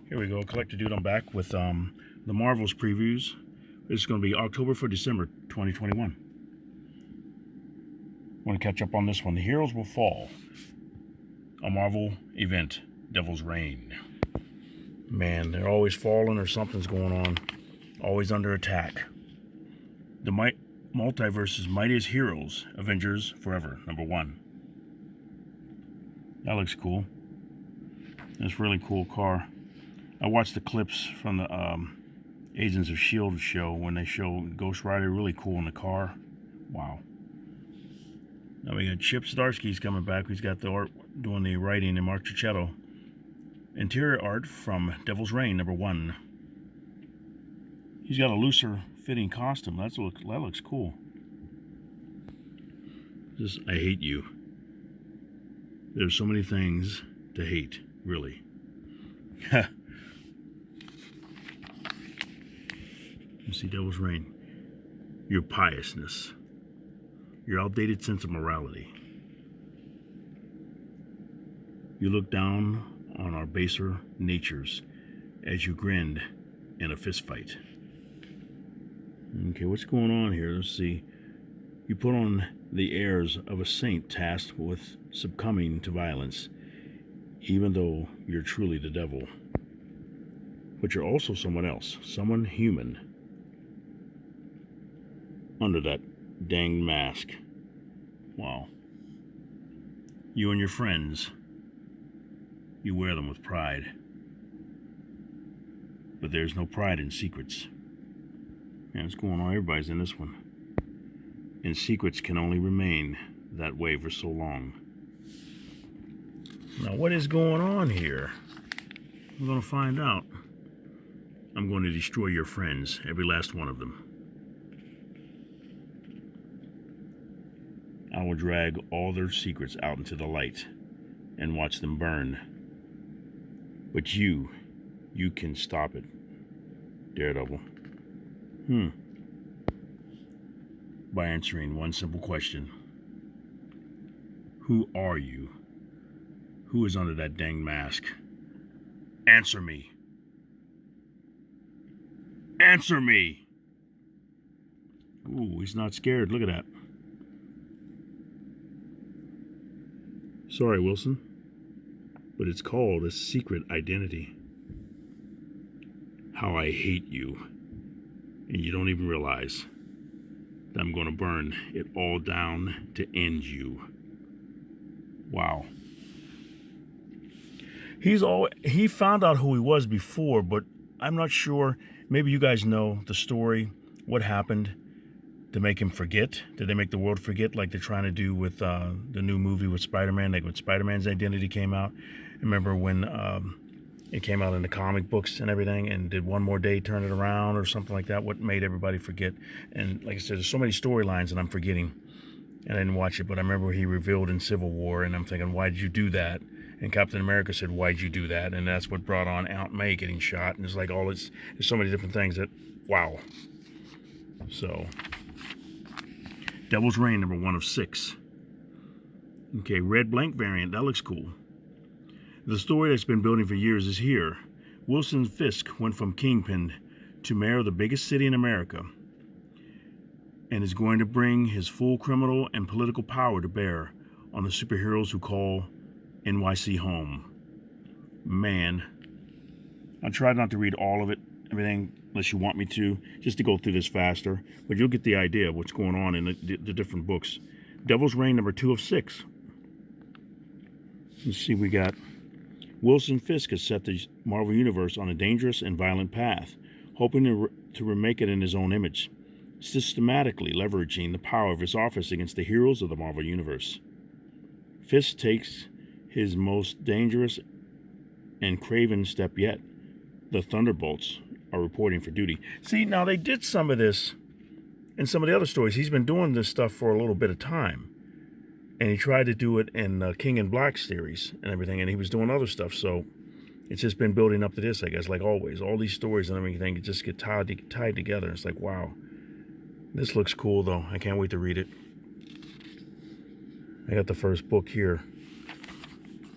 Here we go, Collector Dude. I'm back with the Marvels previews. This is going to be October for December 2021. Want to catch up on this one. The Heroes Will Fall. A Marvel event. Devil's Reign. Man, they're always falling or something's going on. Always under attack. The Multiverse's Mightiest Heroes. Avengers Forever. #1. That looks cool. That's a really cool car. I watched the clips from the Agents of S.H.I.E.L.D. show when they show Ghost Rider. Really cool in the car. Wow. Now we got Chip Zdarsky's coming back. He's got the art, doing the writing, and Mark Cicchetto. Interior art from Devil's Reign #1. He's got a looser fitting costume. That looks cool. I hate you. There's so many things to hate, really. You see Devil's Reign. Your piousness. Your outdated sense of morality. You look down on our baser natures as you grinned in a fist fight. Okay, what's going on here? Let's see. You put on the airs of a saint tasked with succumbing to violence, even though you're truly the devil. But you're also someone else, someone human, under that dang mask. Wow. You and your friends, you wear them with pride. But there's no pride in secrets. Man, what's going on? Everybody's in this one. And secrets can only remain that way for so long. Now, what is going on here? We're going to find out. I'm going to destroy your friends, every last one of them. I will drag all their secrets out into the light and watch them burn. But you can stop it, Daredevil. By answering one simple question. Who are you? Who is under that dang mask? Answer me. Answer me! Ooh, he's not scared. Look at that. Sorry, Wilson, but it's called a secret identity. How I hate you. And you don't even realize that I'm going to burn it all down to end you. Wow. He found out who he was before, but I'm not sure. Maybe you guys know the story. What happened to make him forget? Did they make the world forget like they're trying to do with the new movie with Spider-Man? Like when Spider-Man's identity came out. Remember when it came out in the comic books and everything, and did One More Day turn it around or something like that? What made everybody forget? And like I said, there's so many storylines that I'm forgetting, and I didn't watch it, but I remember he revealed in Civil War, and I'm thinking, why did you do that? And Captain America said, why'd you do that? And that's what brought on Aunt May getting shot, and it's like all this, there's so many different things that, wow. So, Devil's Reign #1 of 6. Okay, red blank variant, that looks cool. The story that's been building for years is here. Wilson Fisk went from Kingpin to mayor of the biggest city in America and is going to bring his full criminal and political power to bear on the superheroes who call NYC home. Man, I tried not to read all of it, everything, unless you want me to, just to go through this faster, but you'll get the idea of what's going on in the different books. Devil's Reign #2 of 6. Let's see, we got Wilson Fisk has set the Marvel Universe on a dangerous and violent path, hoping to remake it in his own image, systematically leveraging the power of his office against the heroes of the Marvel Universe. Fisk takes his most dangerous and craven step yet. The Thunderbolts are reporting for duty. See, now they did some of this in some of the other stories. He's been doing this stuff for a little bit of time. And he tried to do it in King in Black series and everything, and he was doing other stuff. So it's just been building up to this, I guess, like always. All these stories and everything just get tied together. It's like, wow. This looks cool, though. I can't wait to read it. I got the first book here.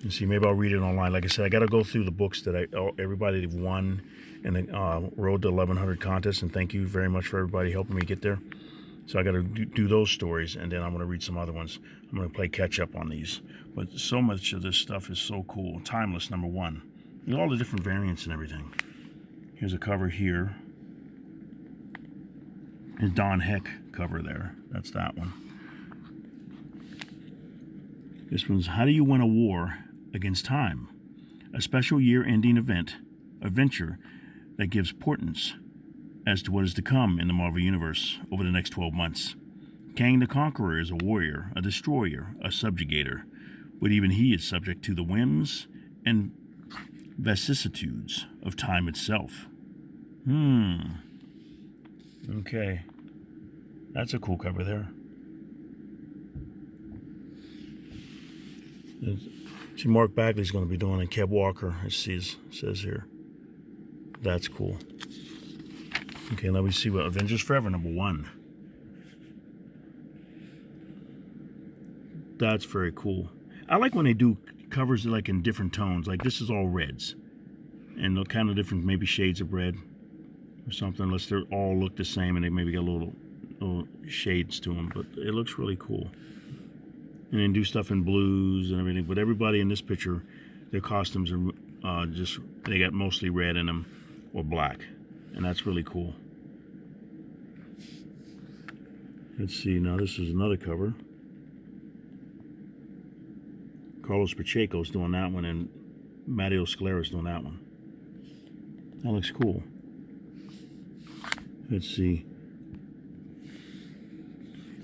You see, maybe I'll read it online. Like I said, I got to go through the books that everybody won in the Road to 1100 contest, and thank you very much for everybody helping me get there. So I got to do those stories, and then I'm going to read some other ones. I'm going to play catch up on these. But so much of this stuff is so cool. Timeless, number 1. And all the different variants and everything. Here's a cover here. Here's Don Heck cover there. That's that one. This one's How Do You Win a War Against Time? A special year-ending adventure that gives portents as to what is to come in the Marvel Universe over the next 12 months. Kang the Conqueror is a warrior, a destroyer, a subjugator, but even he is subject to the whims and vicissitudes of time itself. Okay. That's a cool cover there. See, Mark Bagley's going to be doing it. Kev Walker, it says here. That's cool. Okay, let me see what Avengers Forever, number 1. That's very cool. I like when they do covers like in different tones. Like this is all reds. And they're kind of different, maybe shades of red or something, unless they all look the same and they maybe got little shades to them. But it looks really cool. And then do stuff in blues and everything. But everybody in this picture, their costumes are they got mostly red in them or black. And that's really cool. Let's see, now this is another cover. Carlos Pacheco's doing that one, and Matteo Scalera's doing that one. That looks cool. Let's see.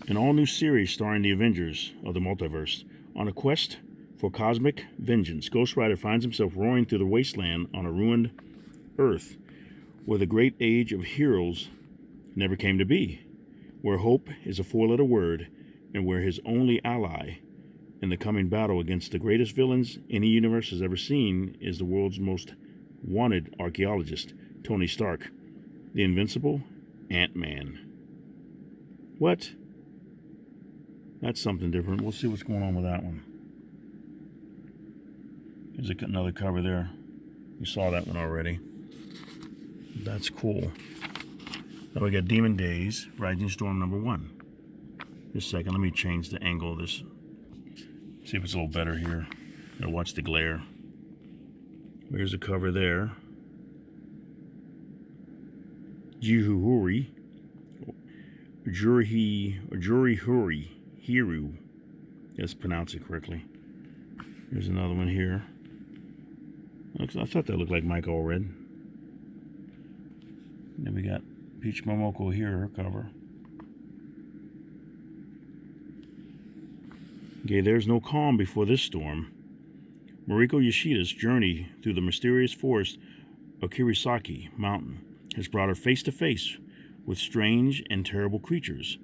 An all-new series starring the Avengers of the multiverse. On a quest for cosmic vengeance, Ghost Rider finds himself roaring through the wasteland on a ruined Earth, where the great age of heroes never came to be, where hope is a four-letter word, and where his only ally in the coming battle against the greatest villains any universe has ever seen is the world's most wanted archaeologist, Tony Stark, the invincible Ant-Man. What? That's something different. We'll see what's going on with that one. There's another cover there. You saw that one already. That's cool. Now we got Demon Days, Rising Storm number 1. Just a second, let me change the angle of this. See if it's a little better here. Now watch the glare. There's a cover there. Juri Huri. Hiru. Let's pronounce it correctly. There's another one here. I thought that looked like Mike Allred. Then we got Peach Momoko here, her cover. Okay, there's no calm before this storm. Mariko Yoshida's journey through the mysterious forest of Kirisaki Mountain has brought her face to face with strange and terrible creatures.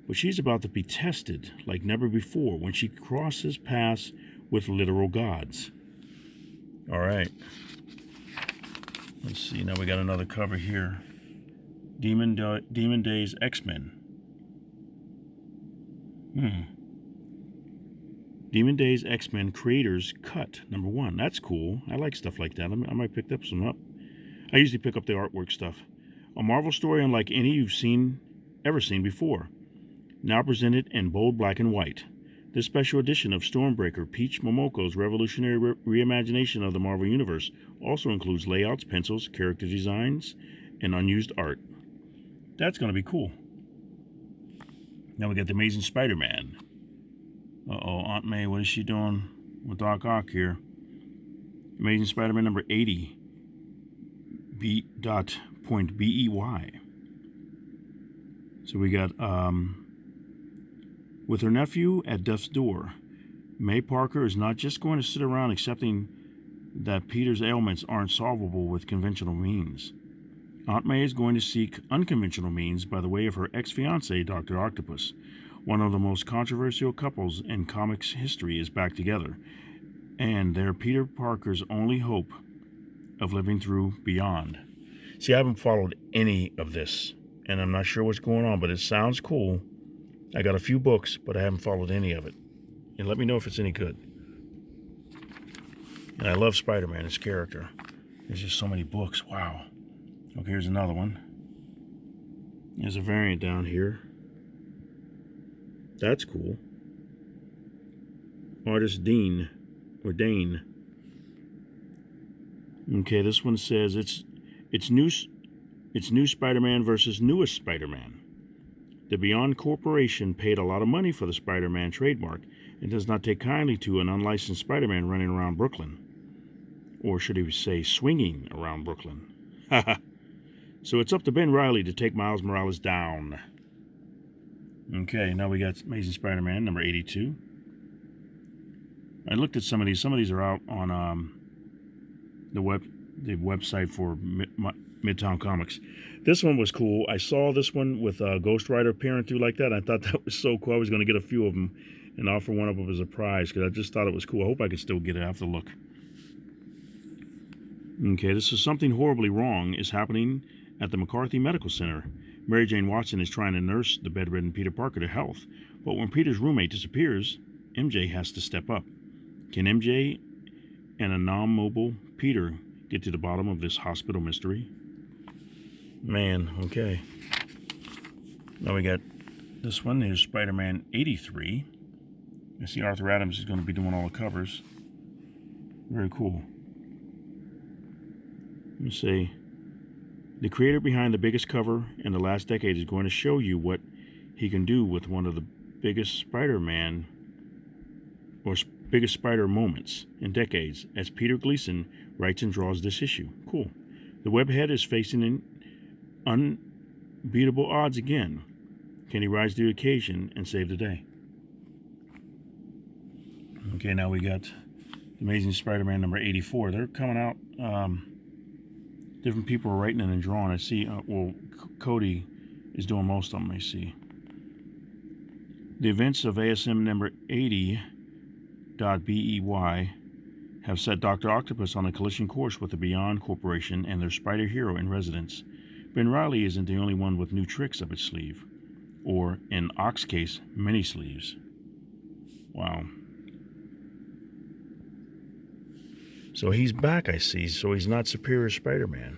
But she's about to be tested like never before when she crosses paths with literal gods. All right. Let's see. Now we got another cover here. Demon Days XMen. Demon Days XMen Creators Cut number 1. That's cool. I like stuff like that. I might pick some up. I usually pick up the artwork stuff. A Marvel story unlike any you've ever seen before. Now presented in bold black and white. This special edition of Stormbreaker Peach Momoko's revolutionary reimagination of the Marvel Universe also includes layouts, pencils, character designs, and unused art. That's going to be cool. Now we got the Amazing Spider-Man. Aunt May, what is she doing with Doc Ock here? Amazing Spider-Man number 80. B.BEY. So we got, with her nephew at death's door, May Parker is not just going to sit around accepting that Peter's ailments aren't solvable with conventional means. Aunt May is going to seek unconventional means by the way of her ex-fiancé, Dr. Octopus. One of the most controversial couples in comics history is back together, and they're Peter Parker's only hope of living through Beyond. See, I haven't followed any of this, and I'm not sure what's going on, but it sounds cool. I got a few books, but I haven't followed any of it. And let me know if it's any good. And I love Spider-Man, his character. There's just so many books. Wow. Okay, here's another one. There's a variant down here. That's cool. Artist Dane. Okay, this one says it's new Spider-Man versus newest Spider-Man. The Beyond Corporation paid a lot of money for the Spider-Man trademark and does not take kindly to an unlicensed Spider-Man running around Brooklyn. Or should he say swinging around Brooklyn? Haha. So it's up to Ben Reilly to take Miles Morales down. Okay, now we got Amazing Spider-Man number 82. I looked at some of these. Some of these are out on the website for Midtown Comics. This one was cool. I saw this one with Ghost Rider peering through like that. I thought that was so cool. I was going to get a few of them and offer one up as a prize because I just thought it was cool. I hope I could still get it. I have to look. Okay, this is something horribly wrong is happening at the McCarthy Medical Center. Mary Jane Watson is trying to nurse the bedridden Peter Parker to health, but when Peter's roommate disappears, MJ has to step up. Can MJ and a non-mobile Peter get to the bottom of this hospital mystery? Man, okay. Now we got this one. Here's Spider-Man 83. I see Arthur Adams is going to be doing all the covers. Very cool. Let me see. The creator behind the biggest cover in the last decade is going to show you what he can do with one of the biggest Spider-Man or biggest Spider moments in decades, as Peter Gleason writes and draws this issue. Cool. The webhead is facing unbeatable odds again. Can he rise to the occasion and save the day? Okay, now we got Amazing Spider-Man number 84. They're coming out. Different people are writing and drawing. I see, Cody is doing most of them, I see. The events of ASM number 80.BEY have set Dr. Octopus on a collision course with the Beyond Corporation and their Spider Hero in residence. Ben Reilly isn't the only one with new tricks up its sleeve. Or, in Ock's case, many sleeves. Wow. So he's back, I see. So he's not Superior Spider-Man.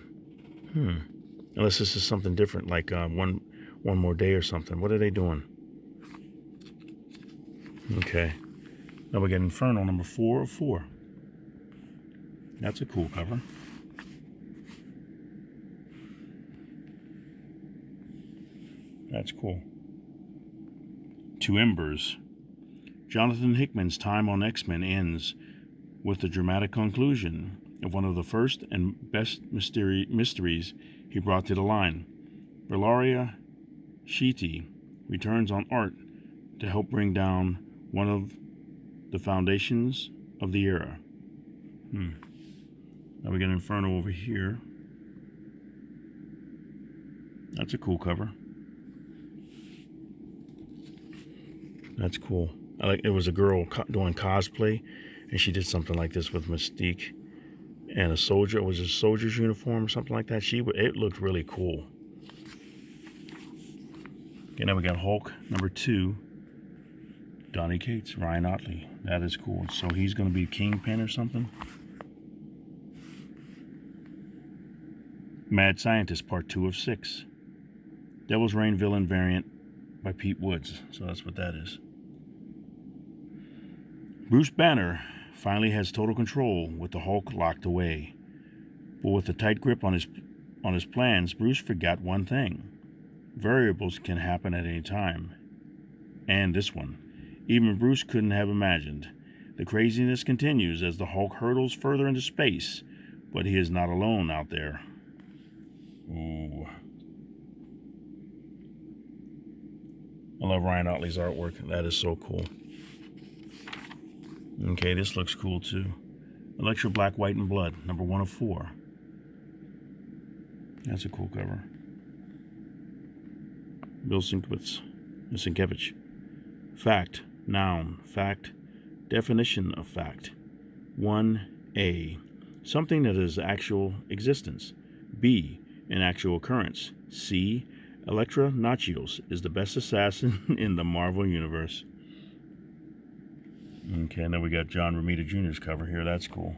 Unless this is something different, like one more day or something. What are they doing? Okay. Now we got Infernal number 4 of 4. That's a cool cover. That's cool. To Embers. Jonathan Hickman's time on X-Men ends with the dramatic conclusion of one of the first and best mysteries he brought to the line. Valeria Sheety returns on art to help bring down one of the foundations of the era. Now we got Infernal over here. That's a cool cover. That's cool. It was a girl doing cosplay, and she did something like this with Mystique and a soldier. It was a soldier's uniform or something like that. It looked really cool. Okay, now we got Hulk number 2. Donny Cates, Ryan Otley. That is cool. So he's going to be Kingpin or something. Mad Scientist, part 2 of 6. Devil's Reign villain variant by Pete Woods. So that's what that is. Bruce Banner finally has total control with the Hulk locked away. But with a tight grip on his plans, Bruce forgot one thing. Variables can happen at any time. And this one. Even Bruce couldn't have imagined. The craziness continues as the Hulk hurtles further into space, but he is not alone out there. Ooh. I love Ryan Otley's artwork. That is so cool. Okay, this looks cool too. Electra Black, White, and Blood, number 1 of 4. That's a cool cover. Bill Sienkiewicz. Fact, noun, fact, definition of fact. 1A. Something that is actual existence. B. An actual occurrence. C. Elektra Natchios is the best assassin in the Marvel Universe. Okay, now we got John Romita Jr.'s cover here. That's cool.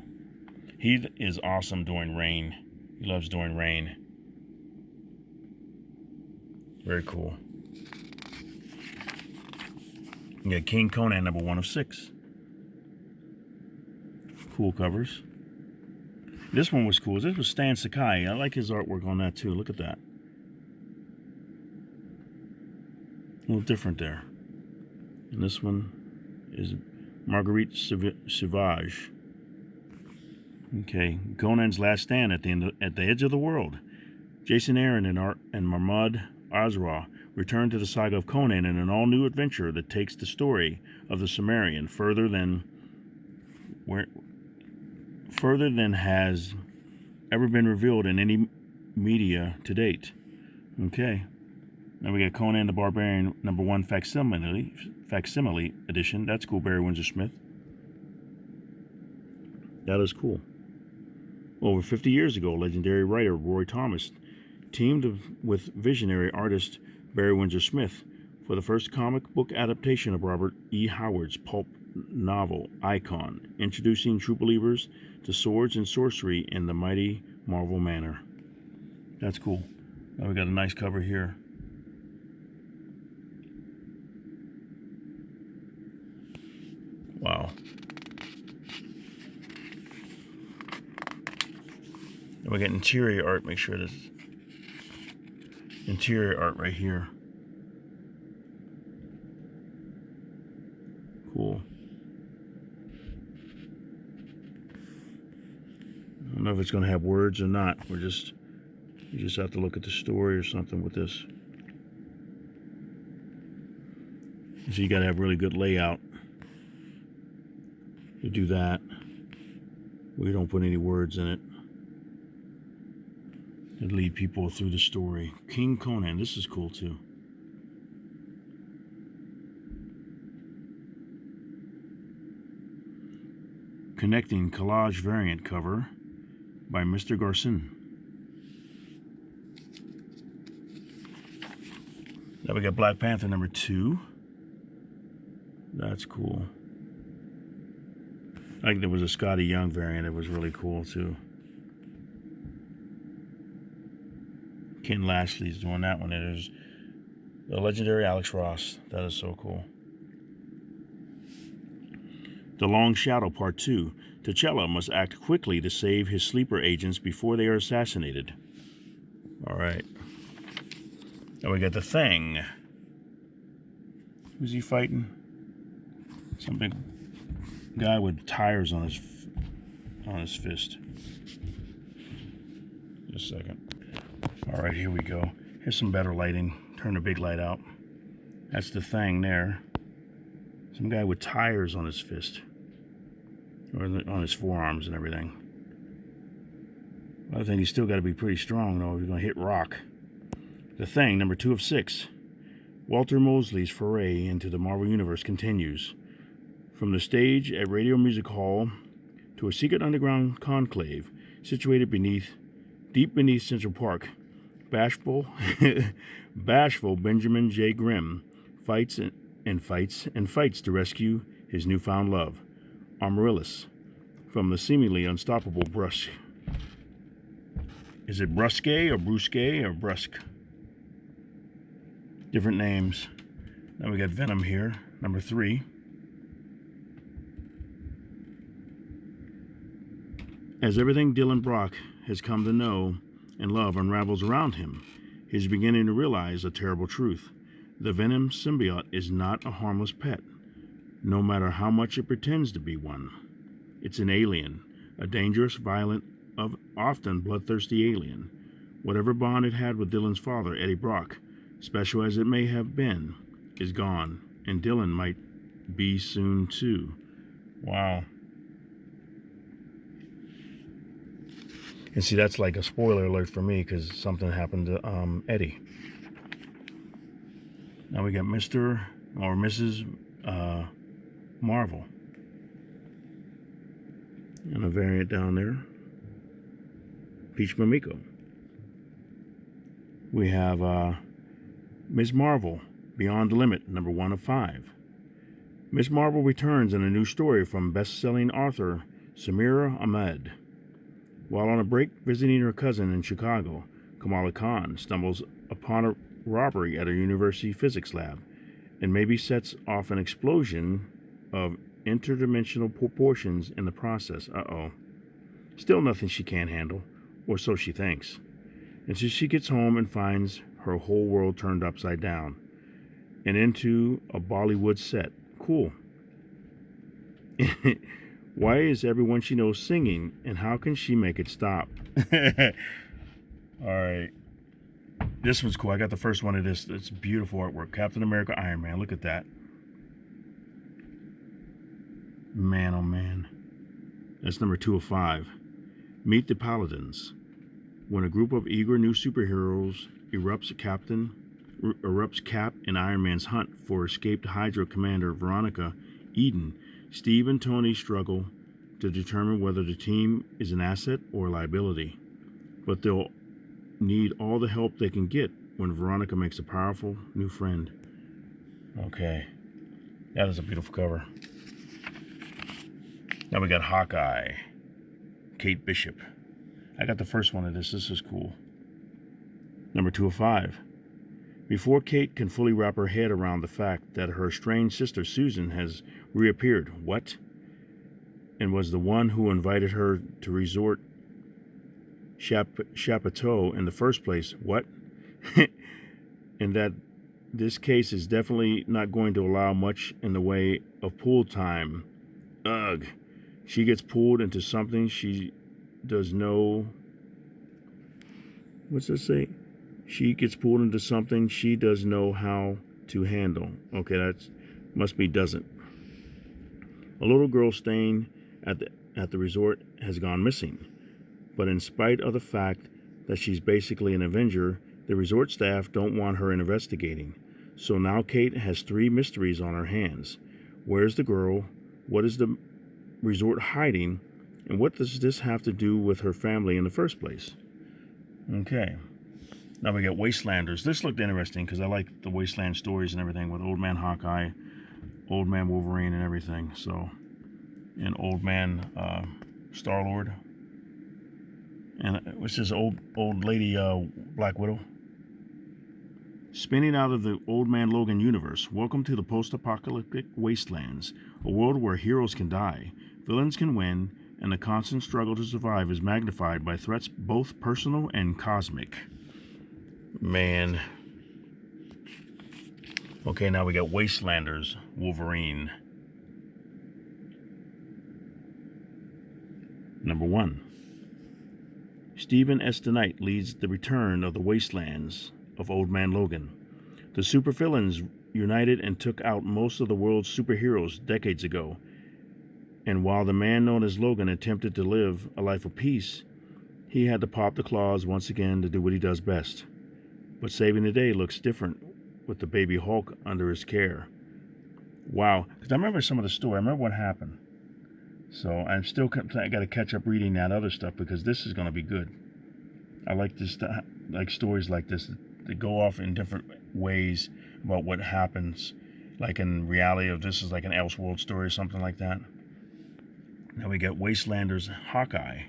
He is awesome during rain. He loves doing rain. Very cool. You got King Conan, number 1 of 6. Cool covers. This one was cool. This was Stan Sakai. I like his artwork on that too. Look at that. A little different there. And this one is Marguerite Sauvage. Okay, Conan's last stand at the edge of the world. Jason Aaron and Mahmoud Azra return to the saga of Conan in an all-new adventure that takes the story of the Cimmerian further than has ever been revealed in any media to date. Okay. Now we got Conan the Barbarian, number 1 facsimile edition. That's cool, Barry Windsor Smith. That is cool. Over 50 years ago, legendary writer Roy Thomas teamed with visionary artist Barry Windsor Smith for the first comic book adaptation of Robert E. Howard's pulp novel Icon, introducing true believers to swords and sorcery in the mighty Marvel manner. That's cool. Now we got a nice cover here. Wow. And we got interior art. Make sure this interior art right here. Cool. I don't know if it's going to have words or not. You just have to look at the story or something with this. So you got to have really good layout to do that. We don't put any words in it. And lead people through the story. King Conan, this is cool too. Connecting collage variant cover by Mr. Garcin. Now we got Black Panther number 2. That's cool. I think there was a Scotty Young variant that was really cool too. Ken Lashley's doing that one. There's the legendary Alex Ross. That is so cool. The Long Shadow Part 2. T'Challa must act quickly to save his sleeper agents before they are assassinated. Alright. Now we got the Thing. Who's he fighting? Some big guy with tires on his fist. Just a second. Alright, here we go. Here's some better lighting. Turn the big light out. That's the Thing there. Some guy with tires on his fist. Or on his forearms and everything. I think he's still got to be pretty strong, though, if he's going to hit rock. The Thing, number 2 of 6. Walter Mosley's foray into the Marvel Universe continues. From the stage at Radio Music Hall to a secret underground conclave situated deep beneath Central Park, bashful Benjamin J. Grimm fights to rescue his newfound love, Amaryllis, from the seemingly unstoppable Brusque. Is it Brusque or Brusque or Brusque? Different names. Now we got Venom here, number 3. As everything Dylan Brock has come to know and love unravels around him, he's beginning to realize a terrible truth. The Venom symbiote is not a harmless pet, no matter how much it pretends to be one. It's an alien, a dangerous, violent, often bloodthirsty alien. Whatever bond it had with Dylan's father, Eddie Brock, special as it may have been, is gone, and Dylan might be soon too. Wow. And see, that's like a spoiler alert for me because something happened to Eddie. Now we got Mr. or Mrs. Marvel. And a variant down there. Peach Momiko. We have Ms. Marvel, Beyond the Limit, number 1 of 5. Ms. Marvel returns in a new story from best-selling author Samira Ahmed. While on a break visiting her cousin in Chicago, Kamala Khan stumbles upon a robbery at her university physics lab and maybe sets off an explosion of interdimensional proportions in the process. Uh-oh. Still nothing she can't handle, or so she thinks. And so she gets home and finds her whole world turned upside down and into a Bollywood set. Cool. Why is everyone she knows singing, and how can she make it stop? All right. This one's cool. I got the first one of this. It's beautiful artwork. Captain America, Iron Man. Look at that. Man, oh man. That's number 2 of 5. Meet the Paladins. When a group of eager new superheroes erupts Cap and Iron Man's hunt for escaped Hydra commander Veronica Eden, Steve and Tony struggle to determine whether the team is an asset or a liability. But they'll need all the help they can get when Veronica makes a powerful new friend. Okay. That is a beautiful cover. Now we got Hawkeye. Kate Bishop. I got the first one of this. This is cool. Number 2 of 5. Before Kate can fully wrap her head around the fact that her estranged sister Susan has reappeared, what? And was the one who invited her to resort Chapeau in the first place, what? And that this case is definitely not going to allow much in the way of pool time. Ugh. She gets pulled into something she does know. What's that say? She gets pulled into something she does know how to handle. Okay, that must be doesn't. A little girl staying at the resort has gone missing. But in spite of the fact that she's basically an Avenger, the resort staff don't want her investigating. So now Kate has 3 mysteries on her hands. Where's the girl? What is the resort hiding? And what does this have to do with her family in the first place? Okay. Now we got Wastelanders. This looked interesting because I like the Wasteland stories and everything with Old Man Hawkeye, Old Man Wolverine and everything. So, and Old Man Star-Lord. And what's this old lady Black Widow? Spinning out of the Old Man Logan universe, welcome to the post-apocalyptic Wastelands, a world where heroes can die, villains can win, and the constant struggle to survive is magnified by threats both personal and cosmic. Man. Okay, now we got Wastelanders Wolverine. Number 1. Stephen S. DeKnight leads the return of the Wastelands of Old Man Logan. The supervillains united and took out most of the world's superheroes decades ago. And while the man known as Logan attempted to live a life of peace, he had to pop the claws once again to do what he does best. But saving the day looks different with the baby Hulk under his care. Wow. Because I remember some of the story. I remember what happened. So I'm still I got to catch up reading that other stuff because this is going to be good. I like this, like stories like this that go off in different ways about what happens, like in reality of this is like an Elseworld story or something like that. Now we got Wastelanders Hawkeye.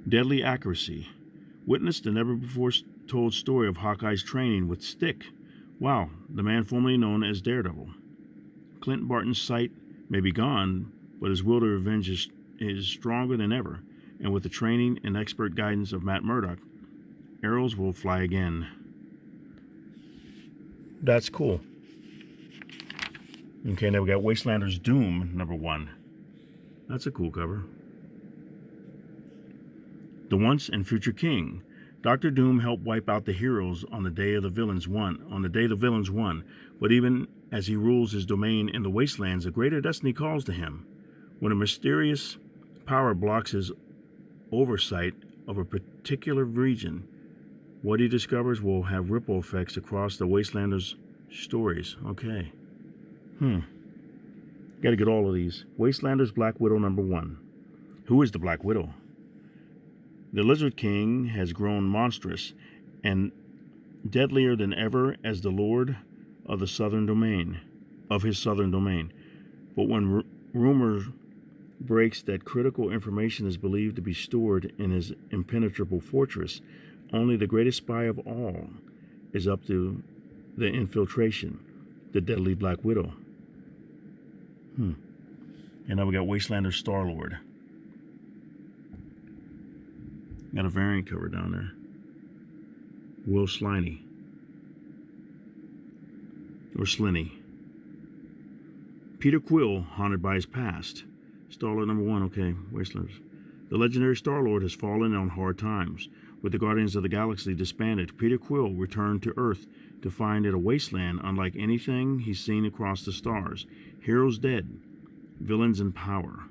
Deadly accuracy. Witness the never-before-told story of Hawkeye's training with Stick. Wow, the man formerly known as Daredevil. Clint Barton's sight may be gone, but his will to revenge is stronger than ever. And with the training and expert guidance of Matt Murdock, arrows will fly again. That's cool. Okay, now we got Wastelanders Doom, number 1. That's a cool cover. The Once and Future King. Dr. Doom helped wipe out the heroes on the day the villains won. But even as he rules his domain in the Wastelands, a greater destiny calls to him. When a mysterious power blocks his oversight of a particular region, what he discovers will have ripple effects across the Wastelanders' stories. Okay. Got to get all of these. Wastelanders Black Widow, number 1. Who is the Black Widow? The Lizard King has grown monstrous and deadlier than ever as the Lord of his southern domain. But when rumors breaks that critical information is believed to be stored in his impenetrable fortress, only the greatest spy of all is up to the infiltration, the deadly Black Widow. And now we got Wastelanders Star-Lord. Got a variant cover down there. Will Sliney. Or Slinny. Peter Quill, haunted by his past. Star-Lord number 1, okay, Wastelanders. The legendary Star-Lord has fallen on hard times. With the Guardians of the Galaxy disbanded, Peter Quill returned to Earth to find it a wasteland unlike anything he's seen across the stars. Heroes dead, villains in power.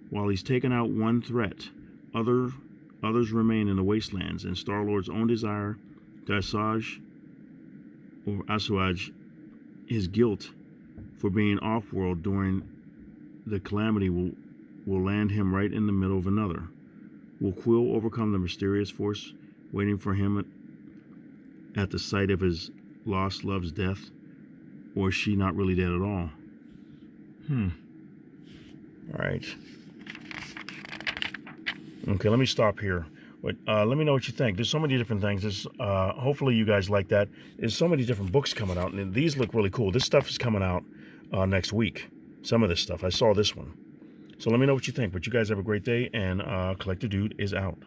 While he's taken out one threat, others remain in the wastelands, and Star-Lord's own desire to assuage his guilt for being off-world during the calamity will land him right in the middle of another. Will Quill overcome the mysterious force waiting for him at the sight of his lost love's death? Or is she not really dead at all? All right. Okay, let me stop here. But let me know what you think. There's so many different things. There's, hopefully you guys like that. There's so many different books coming out, and these look really cool. This stuff is coming out next week. Some of this stuff. I saw this one. So let me know what you think. But you guys have a great day, and Collector Dude is out.